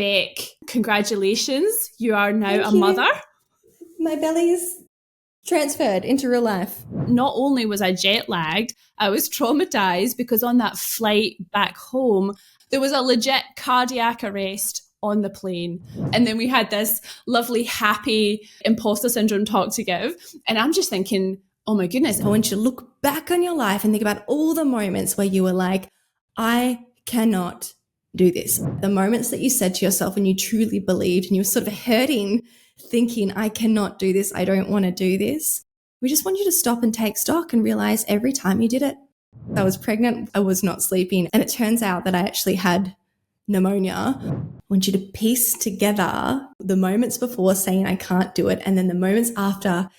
Beck, congratulations. You are now Thank a you. mother. My belly's transferred into real life. Not only was I jet lagged, I was traumatized because on that flight back home, there was a legit cardiac arrest on the plane. And then we had this lovely, happy imposter syndrome talk to give. And I'm just thinking, oh my goodness. I want you to look back on your life and think about all the moments where you were like, I cannot do this. The moments that you said to yourself and you truly believed and you were sort of hurting, thinking, I cannot do this. I don't want to do this. We just want you to stop and take stock and realize every time you did it. I was pregnant. I was not sleeping. And it turns out that I actually had pneumonia. I want you to piece together the moments before saying I can't do it and then the moments after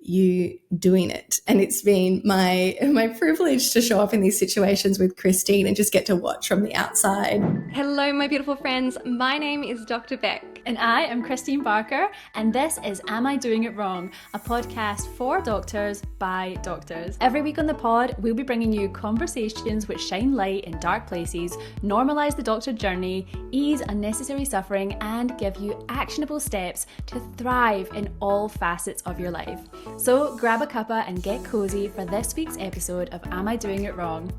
you doing it. And it's been my privilege to show up in these situations with Christine and just get to watch from the outside. Hello, my beautiful friends. My name is Dr. Beck. And I am Christine Barker, and this is Am I Doing It Wrong? A podcast for doctors by doctors. Every week on the pod, we'll be bringing you conversations which shine light in dark places, normalise the doctor journey, ease unnecessary suffering, and give you actionable steps to thrive in all facets of your life. So grab a cuppa and get cozy for this week's episode of Am I Doing It Wrong?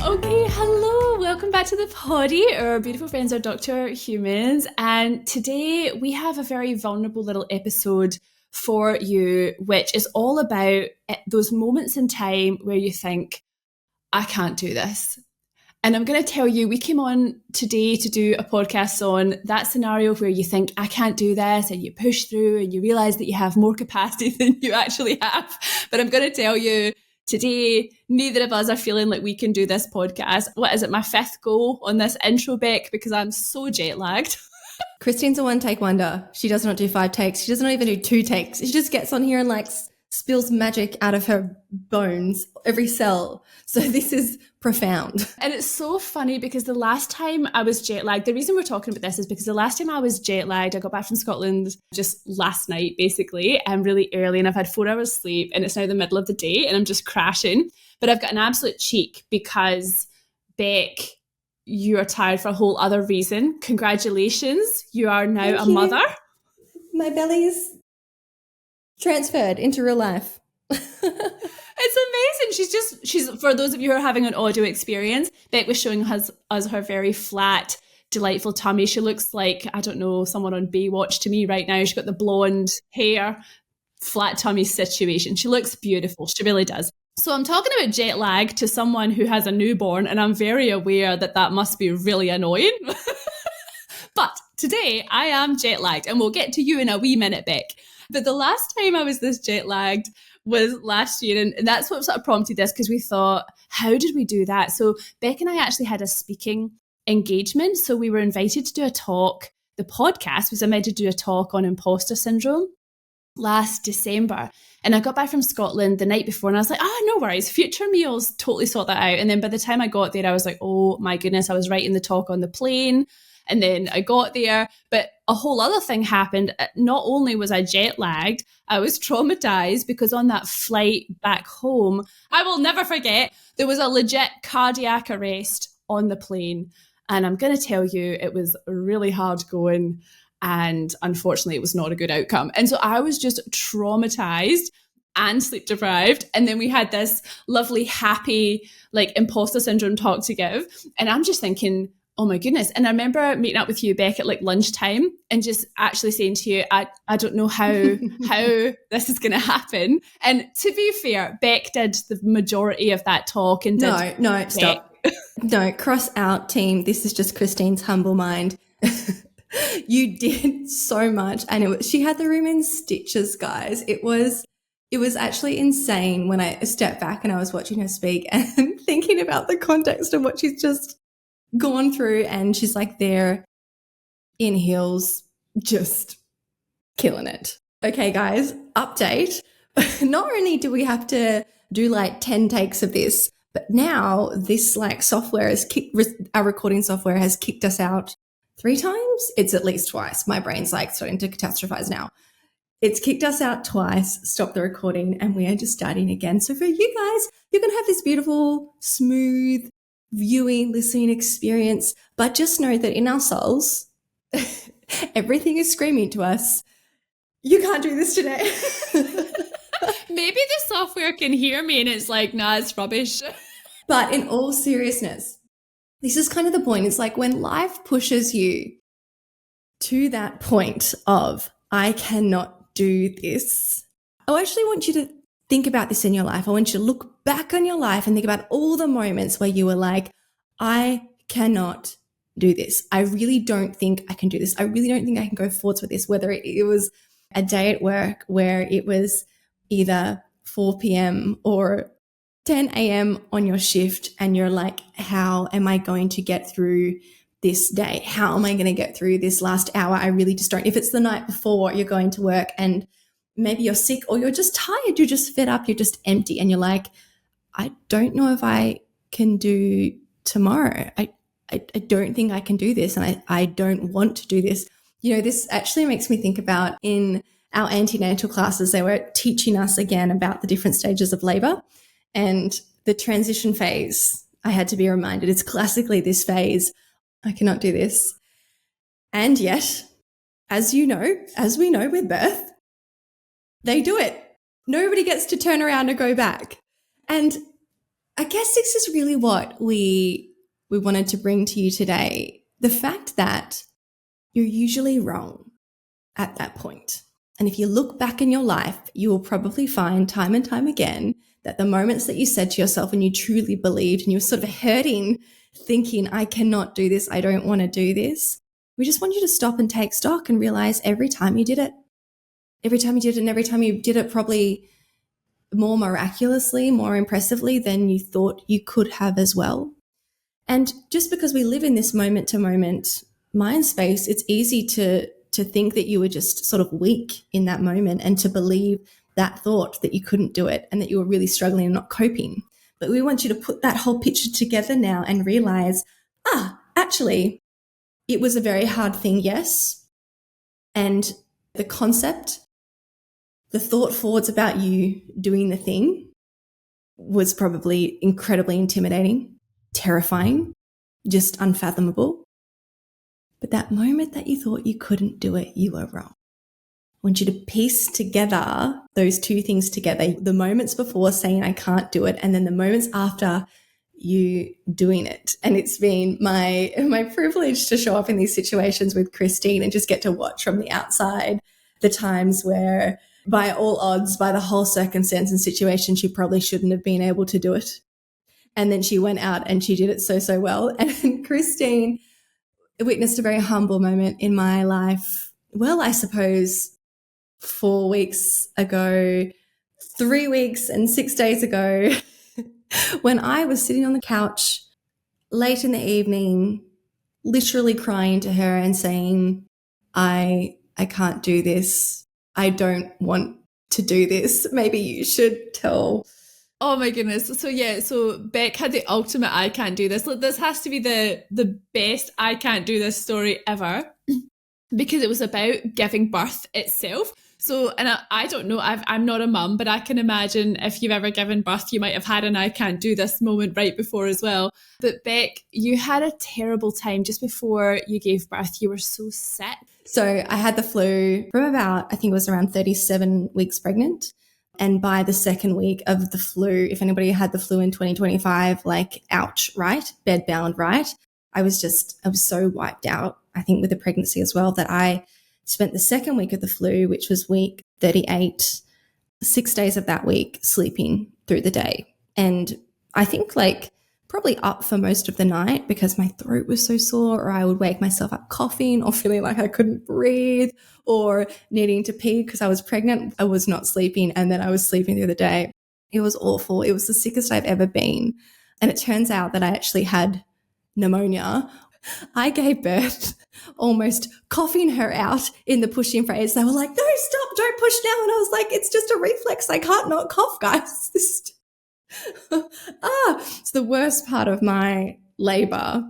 Okay, hello, welcome back to the poddy. Our beautiful friends are Dr. Humans, and today we have a very vulnerable little episode for you, which is all about those moments in time where you think, I can't do this. And I'm going to tell you, we came on today to do a podcast on that scenario where you think, I can't do this, and you push through and you realise that you have more capacity than you actually have. But I'm going to tell you, today, neither of us are feeling like we can do this podcast. What is it, my fifth go on this intro, Beck, because I'm so jet lagged. Christine's a one-take wonder. She does not do 5 takes. She does not even do 2 takes. She just gets on here and like spills magic out of her bones, every cell. So this is profound. And it's so funny because the last time I was jet lagged, the reason we're talking about this is because the last time I was jet lagged, I got back from Scotland just last night, basically, and really early, and I've had 4 hours sleep, and it's now the middle of the day, and I'm just crashing. But I've got an absolute cheek because, Beck, you are tired for a whole other reason. Congratulations, you are now Thank a you. mother. My belly's transferred into real life. It's amazing. She's for those of you who are having an audio experience, Beck was showing us her very flat, delightful tummy. She looks like, I don't know, someone on Baywatch to me right now. She's got the blonde hair, flat tummy situation. She looks beautiful. She really does. So I'm talking about jet lag to someone who has a newborn, and I'm very aware that that must be really annoying. But today I am jet lagged, and we'll get to you in a wee minute, Beck. But the last time I was this jet lagged was last year, and that's what sort of prompted this, because we thought, how did we do that? So Beck and I actually had a speaking engagement. So we were invited to do a talk. The podcast was invited to do a talk on imposter syndrome last December. And I got back from Scotland the night before, and I was like, no worries, future meals, totally sort that out. And then by the time I got there, I was like, oh my goodness, I was writing the talk on the plane. And then I got there, but a whole other thing happened. Not only was I jet lagged, I was traumatized because on that flight back home, I will never forget, there was a legit cardiac arrest on the plane. And I'm going to tell you, it was really hard going. And unfortunately, it was not a good outcome. And so I was just traumatized and sleep deprived. And then we had this lovely, happy, like imposter syndrome talk to give. And I'm just thinking, oh my goodness. And I remember meeting up with you, Beck, at like lunchtime and just actually saying to you, I don't know how this is going to happen. And to be fair, Beck did the majority of that talk. And No, stop. No, cross out, team. This is just Christine's humble mind. You did so much, and she had the room in stitches, guys. It was actually insane when I stepped back and I was watching her speak and thinking about the context of what she's just gone through, and she's like there in heels, just killing it. Okay, guys, update. Not only do we have to do like 10 takes of this, but now this like software our recording software has kicked us out 3 times. It's at least twice. My brain's like starting to catastrophize now. It's kicked us out twice, stopped the recording, and we are just starting again. So for you guys, you can have this beautiful, smooth viewing, listening experience, but just know that in our souls, Everything is screaming to us, you can't do this today. Maybe the software can hear me and it's like, nah, it's rubbish. But in all seriousness, this is kind of the point. It's like when life pushes you to that point of, I cannot do this. I actually want you to think about this in your life. I want you to look back on your life and think about all the moments where you were like, I cannot do this. I really don't think I can do this. I really don't think I can go forwards with this. Whether it was a day at work where it was either 4 p.m. or 10 a.m. on your shift and you're like, how am I going to get through this day? How am I going to get through this last hour? I really just don't. If it's the night before you're going to work and maybe you're sick or you're just tired, you're just fed up, you're just empty and you're like, I don't know if I can do tomorrow. I don't think I can do this and I don't want to do this. You know, this actually makes me think about in our antenatal classes, they were teaching us again about the different stages of labor and the transition phase. I had to be reminded it's classically this phase. I cannot do this. And yet, as we know with birth, they do it. Nobody gets to turn around and go back. And I guess this is really what we wanted to bring to you today. The fact that you're usually wrong at that point. And if you look back in your life, you will probably find time and time again that the moments that you said to yourself and you truly believed and you were sort of hurting, thinking, I cannot do this, I don't want to do this. We just want you to stop and take stock and realize every time you did it, and every time you did it probably more miraculously, more impressively than you thought you could have as well. And just because we live in this moment to moment mind space, it's easy to think that you were just sort of weak in that moment and to believe that thought that you couldn't do it and that you were really struggling and not coping. But we want you to put that whole picture together now and realize, actually, it was a very hard thing, yes. And the concept, the thought forwards about you doing the thing was probably incredibly intimidating, terrifying, just unfathomable. But that moment that you thought you couldn't do it, you were wrong. I want you to piece together those two things together, the moments before saying I can't do it and then the moments after you doing it. And it's been my privilege to show up in these situations with Christine and just get to watch from the outside the times where by all odds, by the whole circumstance and situation, she probably shouldn't have been able to do it. And then she went out and she did it so well. And Christine witnessed a very humble moment in my life. Well, I suppose 4 weeks ago, 3 weeks and 6 days ago, when I was sitting on the couch late in the evening, literally crying to her and saying, I can't do this. I don't want to do this. Maybe you should tell. Oh my goodness. So Beck had the ultimate I can't do this. This has to be the best I can't do this story ever because it was about giving birth itself. So, and I don't know, I'm not a mum, but I can imagine if you've ever given birth, you might have had an I can't do this moment right before as well. But Beck, you had a terrible time just before you gave birth. You were so sick. So I had the flu from about, I think it was around 37 weeks pregnant. And by the second week of the flu, if anybody had the flu in 2025, like, ouch, right? Bedbound, right? I was so wiped out, I think, with the pregnancy as well, that I spent the second week of the flu, which was week 38, 6 days of that week sleeping through the day. And I think probably up for most of the night because my throat was so sore, or I would wake myself up coughing or feeling like I couldn't breathe or needing to pee because I was pregnant. I was not sleeping, and then I was sleeping the other day. It was awful. It was the sickest I've ever been. And it turns out that I actually had pneumonia. I gave birth almost coughing her out in the pushing phase. They were like, no, stop, don't push now. And I was like, it's just a reflex. I can't not cough, guys. It's the worst part of my labor.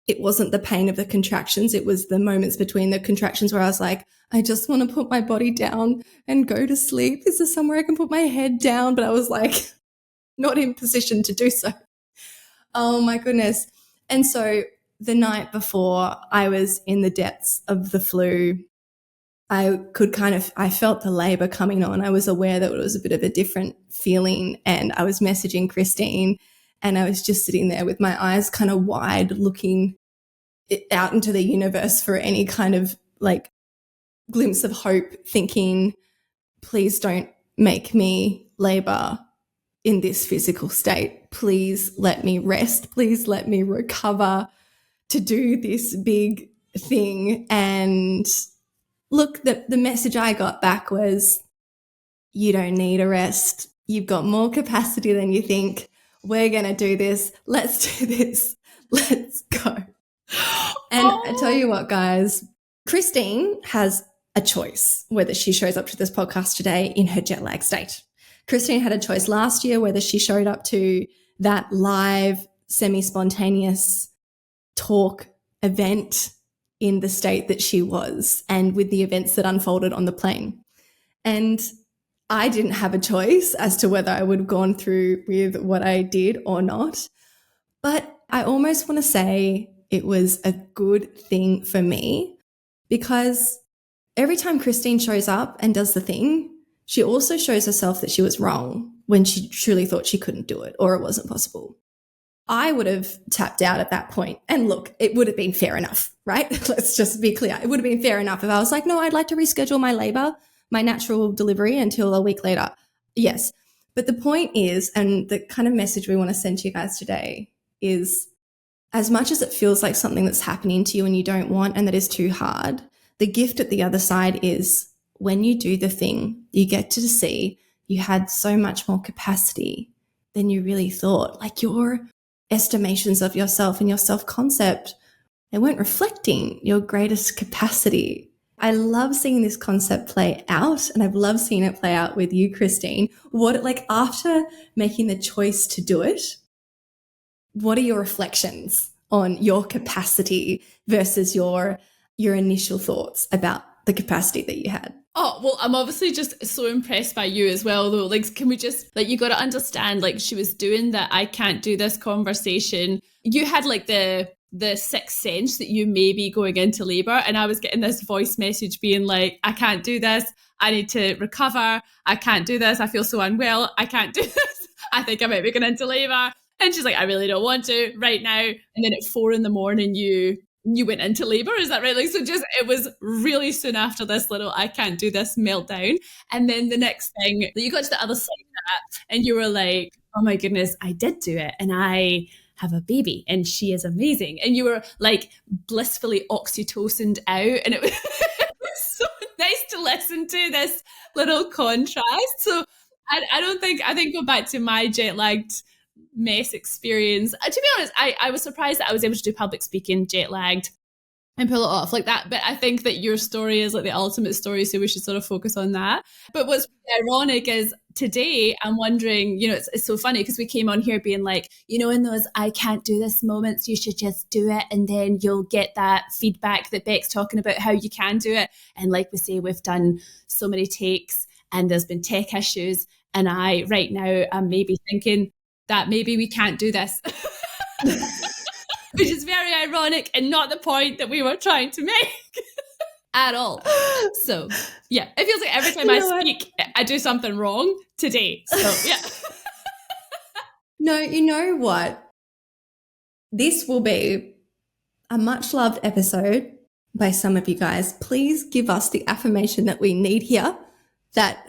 It wasn't the pain of the contractions. It was the moments between the contractions where I was like, I just want to put my body down and go to sleep. Is there somewhere I can put my head down? But I was like, not in position to do so. Oh my goodness. And so the night before I was in the depths of the flu, I felt the labor coming on. I was aware that it was a bit of a different feeling, and I was messaging Christine, and I was just sitting there with my eyes kind of wide, looking out into the universe for any kind of like glimpse of hope, thinking, please don't make me labor in this physical state. Please let me rest. Please let me recover to do this big thing. And look, the message I got back was, you don't need a rest. You've got more capacity than you think. We're going to do this. Let's do this. Let's go. And I tell you what, guys, Christine has a choice whether she shows up to this podcast today in her jet lag state. Christine had a choice last year whether she showed up to that live, semi-spontaneous talk event in the state that she was and with the events that unfolded on the plane. And I didn't have a choice as to whether I would have gone through with what I did or not. But I almost want to say it was a good thing for me, because every time Christine shows up and does the thing, she also shows herself that she was wrong when she truly thought she couldn't do it or it wasn't possible. I would have tapped out at that point. And look, it would have been fair enough, right? Let's just be clear. It would have been fair enough if I was like, no, I'd like to reschedule my labor, my natural delivery until a week later. Yes. But the point is, and the kind of message we want to send to you guys today is, as much as it feels like something that's happening to you and you don't want and that is too hard, the gift at the other side is when you do the thing, you get to see you had so much more capacity than you really thought. Like your estimations of yourself and your self-concept, they weren't reflecting your greatest capacity. I love seeing this concept play out, and I've loved seeing it play out with you, Christine. After making the choice to do it, what are your reflections on your capacity versus your initial thoughts about the capacity that you had? Oh, well, I'm obviously just so impressed by you as well, though. Like, can we just, like, you got to understand, like, she was doing that I can't do this conversation. You had, like, the sixth sense that you may be going into labor. And I was getting this voice message being like, I can't do this. I need to recover. I can't do this. I feel so unwell. I can't do this. I think I might be going into labor. And she's like, I really don't want to right now. And then at 4 a.m, you went into labor. Is that right? Like, so just, it was really soon after this little, I can't do this meltdown. And then the next thing, you got to the other side of that and you were like, oh my goodness, I did do it. And I have a baby and she is amazing. And you were like blissfully oxytocined out. And it was, it was so nice to listen to this little contrast. So I think go back to my jet lagged mess experience. To be honest, I was surprised that I was able to do public speaking jet lagged and pull it off like that. But I think that your story is like the ultimate story, so we should sort of focus on that. But what's ironic is today I'm wondering, it's so funny because we came on here being like, in those I can't do this moments, you should just do it. And then you'll get that feedback that Beck's talking about how you can do it. And like we say, we've done so many takes and there's been tech issues. And I right now I'm maybe thinking that maybe we can't do this. Which is very ironic and not the point that we were trying to make at all. So, yeah, it feels like every time I speak, I do something wrong today. So, yeah. No, you know what? This will be a much loved episode by some of you guys. Please give us the affirmation that we need here, that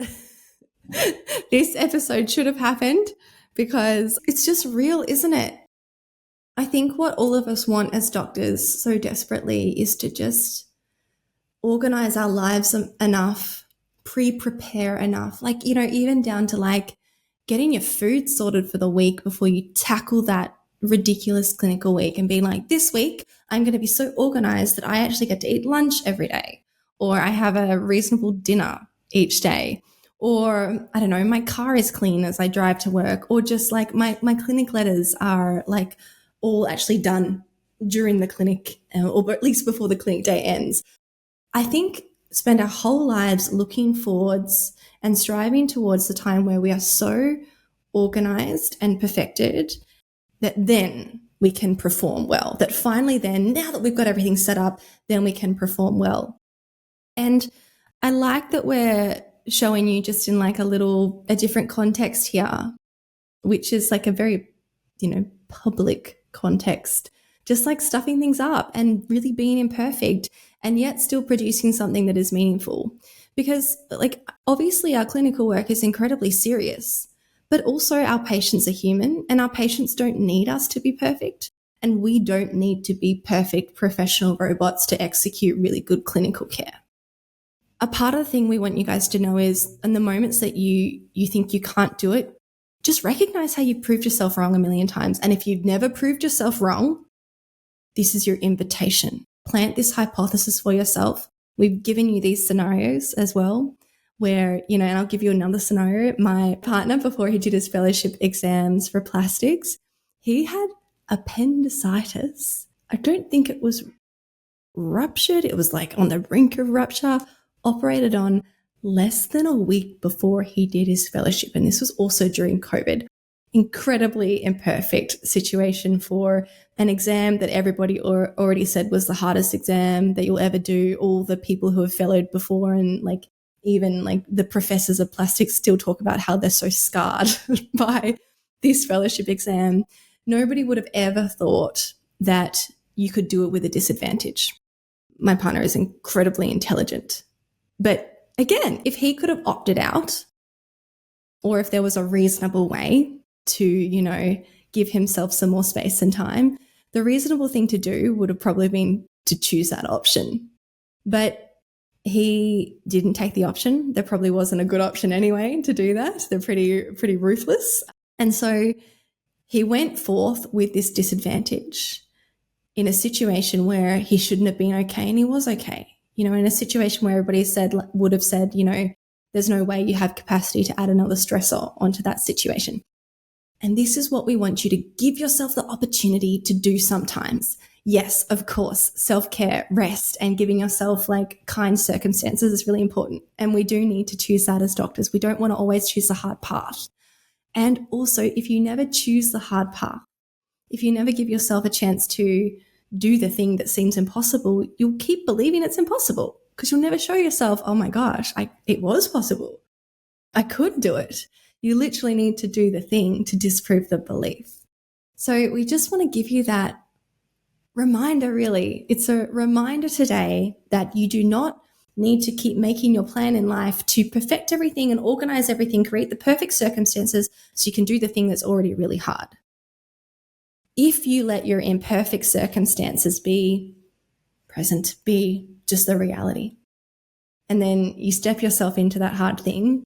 this episode should have happened, because it's just real, isn't it? I think what all of us want as doctors so desperately is to just organize our lives enough, pre-prepare enough, like, even down to like getting your food sorted for the week before you tackle that ridiculous clinical week and being like, this week I'm going to be so organized that I actually get to eat lunch every day, or I have a reasonable dinner each day, or I don't know, my car is clean as I drive to work, or just like my clinic letters are like all actually done during the clinic, or at least before the clinic day ends. I think spend our whole lives looking forwards and striving towards the time where we are so organized and perfected that then we can perform well. That finally then, now that we've got everything set up, then we can perform well. And I like that we're showing you just in like a different context here, which is like a very, public context, just like stuffing things up and really being imperfect and yet still producing something that is meaningful. Because like obviously our clinical work is incredibly serious, but also our patients are human and our patients don't need us to be perfect. And we don't need to be perfect professional robots to execute really good clinical care. A part of the thing we want you guys to know is in the moments that you think you can't do it, just recognize how you've proved yourself wrong a million times. And if you've never proved yourself wrong, this is your invitation. Plant this hypothesis for yourself. We've given you these scenarios as well where, and I'll give you another scenario. My partner, before he did his fellowship exams for plastics, he had appendicitis. I don't think it was ruptured. It was like on the brink of rupture, operated on less than a week before he did his fellowship. And this was also during COVID. Incredibly imperfect situation for an exam that everybody already said was the hardest exam that you'll ever do. All the people who have fellowed before and like even like the professors of plastics still talk about how they're so scarred by this fellowship exam. Nobody would have ever thought that you could do it with a disadvantage. My partner is incredibly intelligent. But again, if he could have opted out, or if there was a reasonable way to, give himself some more space and time, the reasonable thing to do would have probably been to choose that option. But he didn't take the option. There probably wasn't a good option anyway to do that. They're pretty ruthless. And so he went forth with this disadvantage in a situation where he shouldn't have been okay, and he was okay. In a situation where everybody would have said, there's no way you have capacity to add another stressor onto that situation. And this is what we want you to give yourself the opportunity to do sometimes. Yes, of course, self-care, rest, and giving yourself like kind circumstances is really important. And we do need to choose that as doctors. We don't want to always choose the hard path. And also, if you never choose the hard path, if you never give yourself a chance to do the thing that seems impossible, you'll keep believing it's impossible because you'll never show yourself, oh my gosh, it was possible. I could do it. You literally need to do the thing to disprove the belief. So we just want to give you that reminder, really. It's a reminder today that you do not need to keep making your plan in life to perfect everything and organize everything, create the perfect circumstances so you can do the thing that's already really hard. If you let your imperfect circumstances be present, be just the reality, and then you step yourself into that hard thing,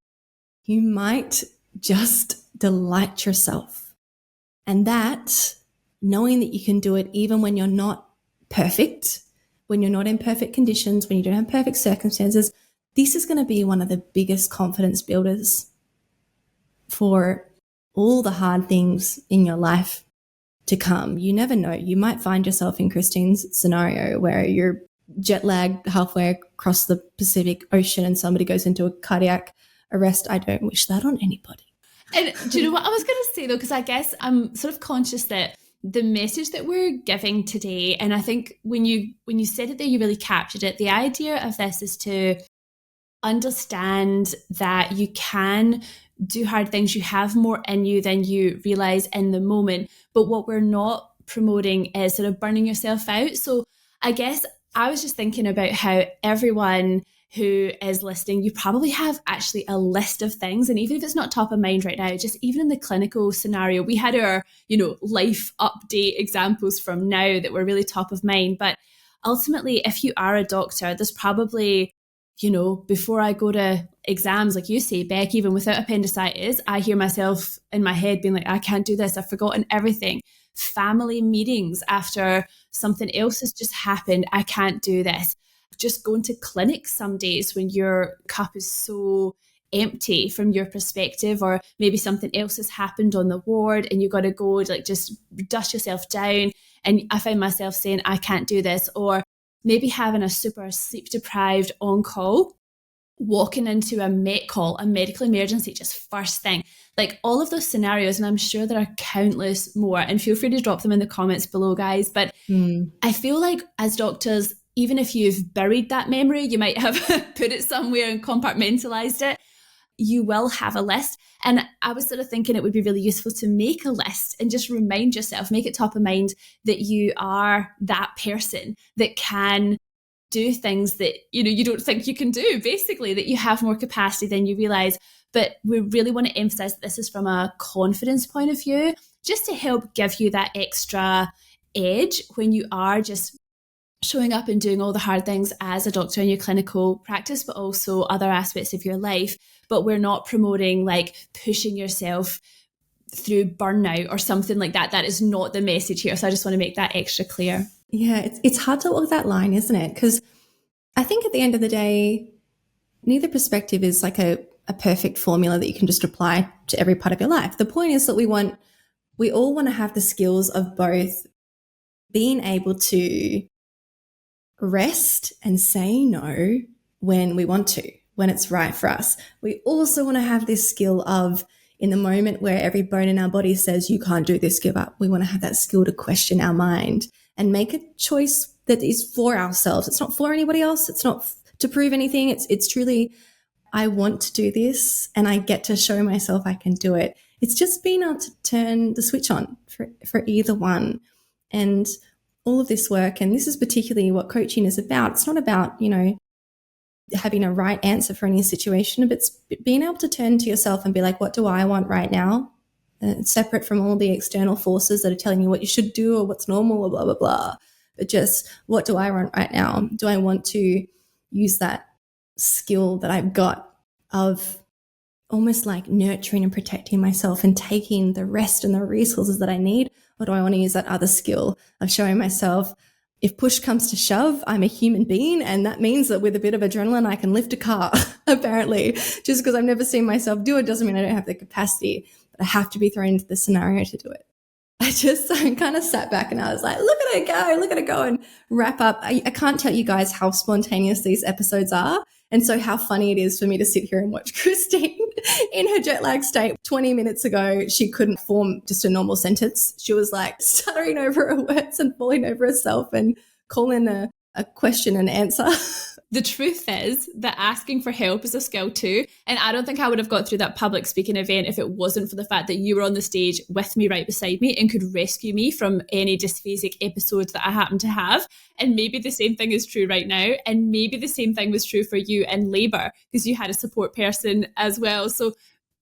you might just delight yourself. And that, knowing that you can do it even when you're not perfect, when you're not in perfect conditions, when you don't have perfect circumstances, this is going to be one of the biggest confidence builders for all the hard things in your life to come. You never know. You might find yourself in Christine's scenario where you're jet lagged halfway across the Pacific Ocean and somebody goes into a cardiac arrest. I don't wish that on anybody. And do you know what I was going to say though? Because I guess I'm sort of conscious that the message that we're giving today, and I think when you said it there, you really captured it. The idea of this is to understand that you can do hard things. You have more in you than you realize in the moment. But what we're not promoting is sort of burning yourself out. So I guess I was just thinking about how everyone who is listening, you probably have actually a list of things. And even if it's not top of mind right now, just even in the clinical scenario, we had our, life update examples from now that were really top of mind. But ultimately, if you are a doctor, there's probably, before I go to exams, like you say, Beck, even without appendicitis, I hear myself in my head being like, I can't do this. I've forgotten everything. Family meetings after something else has just happened. I can't do this. Just going to clinics some days when your cup is so empty from your perspective, or maybe something else has happened on the ward and you got to go like just dust yourself down. And I find myself saying, I can't do this. Or maybe having a super sleep deprived on call, walking into a med call, a medical emergency, just first thing. Like all of those scenarios, and I'm sure there are countless more, and feel free to drop them in the comments below, guys. But I feel like as doctors, even if you've buried that memory, you might have put it somewhere and compartmentalized it, you will have a list. And I was sort of thinking it would be really useful to make a list and just remind yourself, make it top of mind that you are that person that can do things that, you don't think you can do, basically, that you have more capacity than you realize. But we really want to emphasize that this is from a confidence point of view, just to help give you that extra edge when you are just showing up and doing all the hard things as a doctor in your clinical practice, but also other aspects of your life. But we're not promoting like pushing yourself through burnout or something like that. That is not the message here. So I just want to make that extra clear. Yeah, it's hard to walk that line, isn't it? Because I think at the end of the day, neither perspective is like a perfect formula that you can just apply to every part of your life. The point is that we all want to have the skills of both being able to rest and say no when we want to, when it's right for us. We also want to have this skill of, in the moment where every bone in our body says you can't do this, give up, we want to have that skill to question our mind and make a choice that is for ourselves. It's not for anybody else. It's not to prove anything. It's truly, I want to do this and I get to show myself I can do it. It's just being able to turn the switch on for either one. And all of this work, and this is particularly what coaching is about. It's not about, having a right answer for any situation, but it's being able to turn to yourself and be like, what do I want right now? Separate from all the external forces that are telling you what you should do or what's normal or blah, blah, blah. But just, what do I want right now? Do I want to use that skill that I've got of almost like nurturing and protecting myself and taking the rest and the resources that I need? Or do I want to use that other skill of showing myself, if push comes to shove, I'm a human being, and that means that with a bit of adrenaline, I can lift a car, apparently. Just because I've never seen myself do it doesn't mean I don't have the capacity, but I have to be thrown into the scenario to do it. I kind of sat back and I was like, look at it go and wrap up. I can't tell you guys how spontaneous these episodes are. And so how funny it is for me to sit here and watch Christine in her jet lag state. 20 minutes ago, she couldn't form just a normal sentence. She was like stuttering over her words and falling over herself and calling a question and answer. The truth is that asking for help is a skill too. And I don't think I would have got through that public speaking event if it wasn't for the fact that you were on the stage with me right beside me and could rescue me from any dysphasic episodes that I happen to have. And maybe the same thing is true right now. And maybe the same thing was true for you in labour because you had a support person as well. So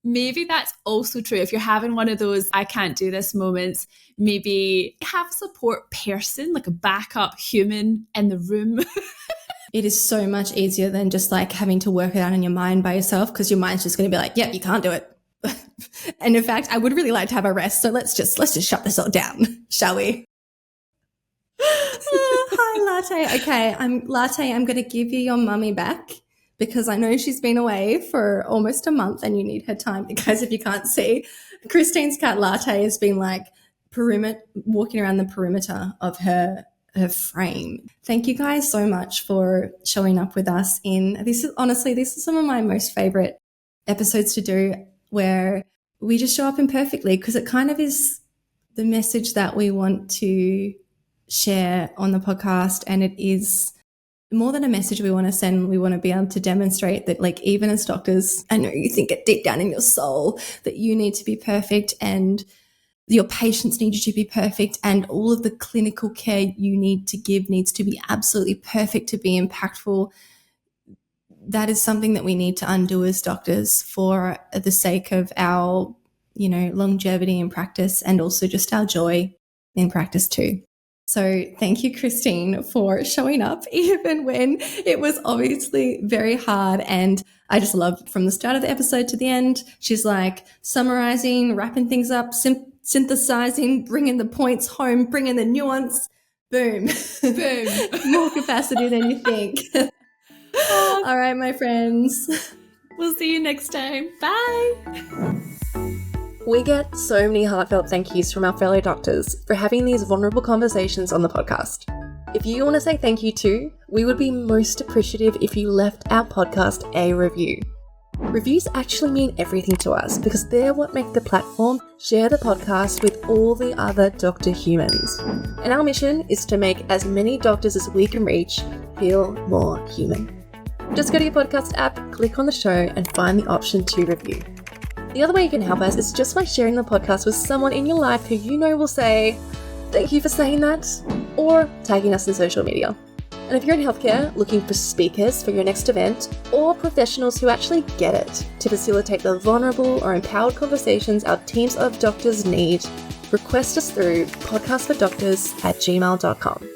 maybe that's also true. If you're having one of those I can't do this moments, maybe have a support person, like a backup human in the room. It is so much easier than just like having to work it out in your mind by yourself, because your mind's just going to be like, yep, you can't do it. And in fact, I would really like to have a rest. So let's just shut this all down, shall we? Hi, Latte. Okay, I'm going to give you your mummy back because I know she's been away for almost a month and you need her time. Because if you can't see, Christine's cat Latte has been like walking around the perimeter of her frame. Thank you guys so much for showing up with us this is some of my most favorite episodes to do, where we just show up imperfectly, because it kind of is the message that we want to share on the podcast. And it is more than a message we want to send. We want to be able to demonstrate that, like, even as doctors, I know you think it deep down in your soul that you need to be perfect and your patients need you to be perfect, and all of the clinical care you need to give needs to be absolutely perfect to be impactful. That is something that we need to undo as doctors for the sake of our, longevity in practice and also just our joy in practice too. So thank you, Christine, for showing up even when it was obviously very hard. And I just loved from the start of the episode to the end. She's like summarizing, wrapping things up, synthesizing, bringing the points home, bringing the nuance. Boom. Boom. More capacity than you think. All right, my friends. We'll see you next time. Bye. We get so many heartfelt thank yous from our fellow doctors for having these vulnerable conversations on the podcast. If you want to say thank you too, we would be most appreciative if you left our podcast a review. Reviews actually mean everything to us because they're what make the platform share the podcast with all the other doctor humans. And our mission is to make as many doctors as we can reach feel more human. Just go to your podcast app, click on the show, and find the option to review. The other way you can help us is just by sharing the podcast with someone in your life who you know will say, "Thank you for saying that," or tagging us in social media. And if you're in healthcare looking for speakers for your next event, or professionals who actually get it to facilitate the vulnerable or empowered conversations our teams of doctors need, request us through podcastfordoctors@gmail.com.